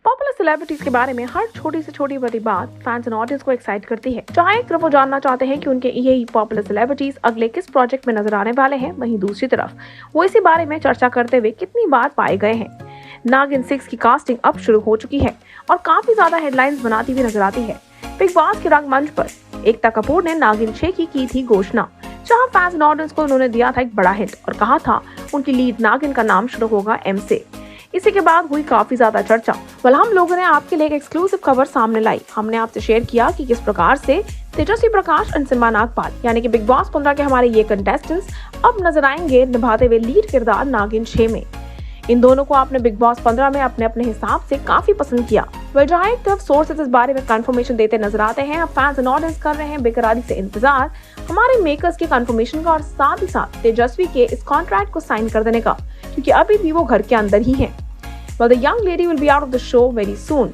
Popular celebrities के बारे में हर छोटी से छोटी बड़ी बात फैंस एंड ऑडियंस को एक्साइट करती है। जहाँ एक तरफ वो जानना चाहते हैं कि उनके यही पॉपुलर सेलिब्रिटीज अगले किस प्रोजेक्ट में नजर आने वाले हैं, वहीं दूसरी तरफ वो इसी बारे में चर्चा करते हुए कितनी बार पाए गए हैं। नागिन 6 की कास्टिंग अब शुरू हो चुकी है और काफी ज्यादा हेडलाइंस बनाती हुई नजर आती है। बिग बॉस के रंगमंच पर एकता कपूर ने नागिन 6 की थी घोषणा, जहाँ फैंस एंड ऑडियंस को उन्होंने दिया था एक बड़ा हिंट और कहा था उनकी लीड नागिन का नाम शुरू होगा एम से। इसी के बाद हुई काफी ज्यादा चर्चा। हम लोगों ने आपके लिए एक एक्सक्लूसिव खबर सामने लाई। हमने आपसे शेयर किया कि किस प्रकार से तेजस्वी प्रकाश और सिम्बा नागपाल यानी कि बिग बॉस 15 के हमारे ये कंटेस्टेंट्स अब नजर आएंगे निभाते हुए लीड किरदार नागिन 6 में। इन दोनों को आपने बिग बॉस 15 में अपने अपने हिसाब से काफी पसंद किया। जहाँ एक तरफ सोर्सेज इस बारे में कंफर्मेशन देते नजर आते हैं, अब फैंस एंड ऑडियंस कर रहे हैं बेकरारी से इंतजार हमारे मेकर्स के कंफर्मेशन का और साथ ही साथ तेजस्वी के इस कॉन्ट्रैक्ट को साइन कर देने का, क्योंकि अभी भी वो घर के अंदर ही है। Well, the young lady will be out of the show very soon.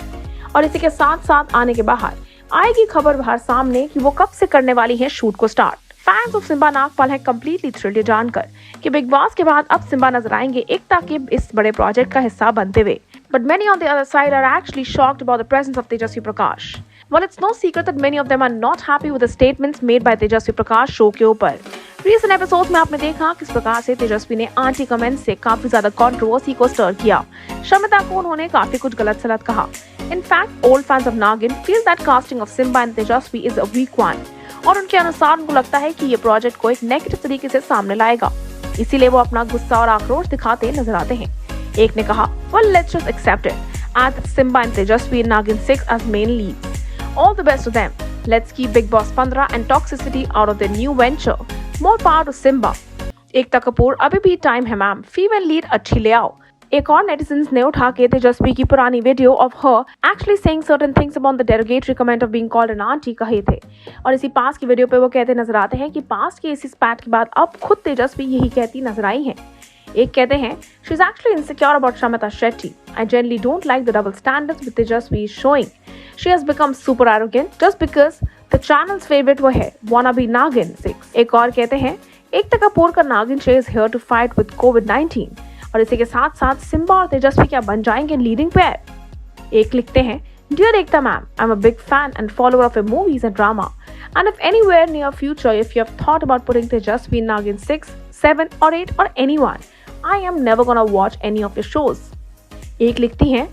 और इसी के साथ साथ आने के बाहर आएगी खबर बाहर सामने कि वो कब से करने वाली है शूट को start. Fans of Simba Nagpal है कंप्लीटली थ्रिल्ड ये जानकर कि बिग बॉस के बाद अब सिम्बा नजर आएंगे एकता के इस बड़े प्रोजेक्ट का हिस्सा बनते हुए। But many on the other side are actually shocked about the presence of Tejasvi Prakash. Well, it's no secret that many of them are not happy with the statements made by Tejasvi Prakash show के ऊपर। Recent episode में आपने देखा किस प्रकार से तेजस्वी ने aunty comment से काफी ज्यादा कंट्रोवर्सी को स्टर किया। शमिता को उन्होंने काफी कुछ गलत सलत कहा। In fact, old fans of Nagin feel that casting of Simba and Tejasvi is a weak one. और उनके अनुसार उनको लगता है कि ये प्रोजेक्ट को एक नेगेटिव तरीके से सामने लाएगा, इसीलिए वो अपना गुस्सा और आक्रोश दिखाते नजर आते हैं। एक ने कहा, well, let's just accept it. Add Simba and Tejasvi in Nagin 6 as main leads. All the best to them. Let's keep Big Boss 15 and toxicity out of their new venture. More power to Simba. Ekta Kapoor, अभी भी time है ma'am, female lead अच्छी ले आओ। एक और netizens ने उठा के तेजस्वी की पुरानी video of her actually saying certain things about the derogatory comment of being called an aunty कहे थे। और इसी पास्ट की वीडियो पे वो कहते नजर आते हैं कि पास्ट के इसी स्पैट के बाद अब खुद तेजस्वी यही कहती नजर आई हैं। एक कहते हैं, she is actually insecure about Shamita Shetty. I generally don't like the double standards with Tejasvi is showing. She has become super arrogant just because the channel's favorite वो है wannabe Nagin 6. एक और कहते हैं, एकता कपूर का Nagin 6 is here to fight with COVID-19. और इसी के साथ साथ सिम्बा और तेजस्वी क्या बन जाएंगे लीडिंग पेयर। एक लिखते हैं, Dear Ekta ma'am, I'm a big fan and follower of your movies and drama. And if anywhere near future, if you have thought about putting Tejasvi in Nagin 6, 7 or 8 or anyone, I am never gonna watch any of your shows. एक लिखती हैं,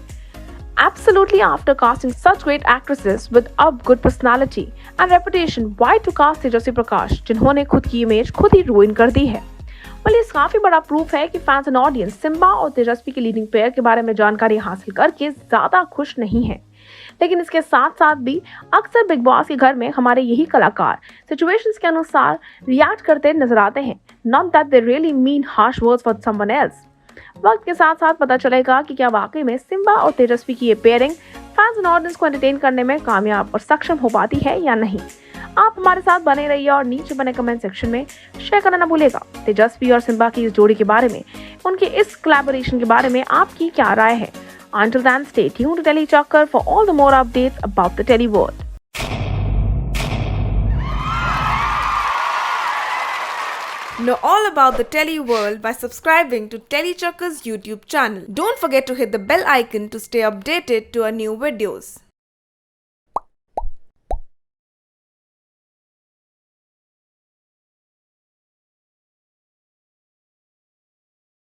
Absolutely, after casting such great actresses with a good personality and reputation, why to cast Tejasvi Prakash, जिन्होंने खुद की image खुद ही ruin कर दी है। ये काफी बड़ा प्रूफ है कि फैंस एंड ऑडियंस सिम्बा और तेजस्वी के लीडिंग पेयर के बारे में जानकारी हासिल करके ज्यादा खुश नहीं है। लेकिन इसके साथ साथ भी अक्सर बिग बॉस के घर में हमारे यही कलाकार सिचुएशंस के अनुसार रिएक्ट करते नजर आते हैं, not that they really mean harsh words for someone else. वक्त के साथ साथ पता चलेगा कि क्या वाकई में सिम्बा और तेजस्वी की ये पेयरिंग फैंस एंड ऑडियंस को एंटरटेन करने में कामयाब और सक्षम हो पाती है या नहीं। आप हमारे साथ बने रहिए और नीचे बने कमेंट सेक्शन में शेयर करना ना भूलेगा तेजस्वी और सिम्बा की इस जोड़ी के बारे में, उनके इस कोलैबोरेशन के बारे में आपकी क्या राय है। Until then, stay tuned to Telly Chakkar for all the more updates about the Telly world. Know all about the Telly world by subscribing to Telly Chakkar's YouTube channel. Don't forget to hit the bell icon to stay updated to our new videos.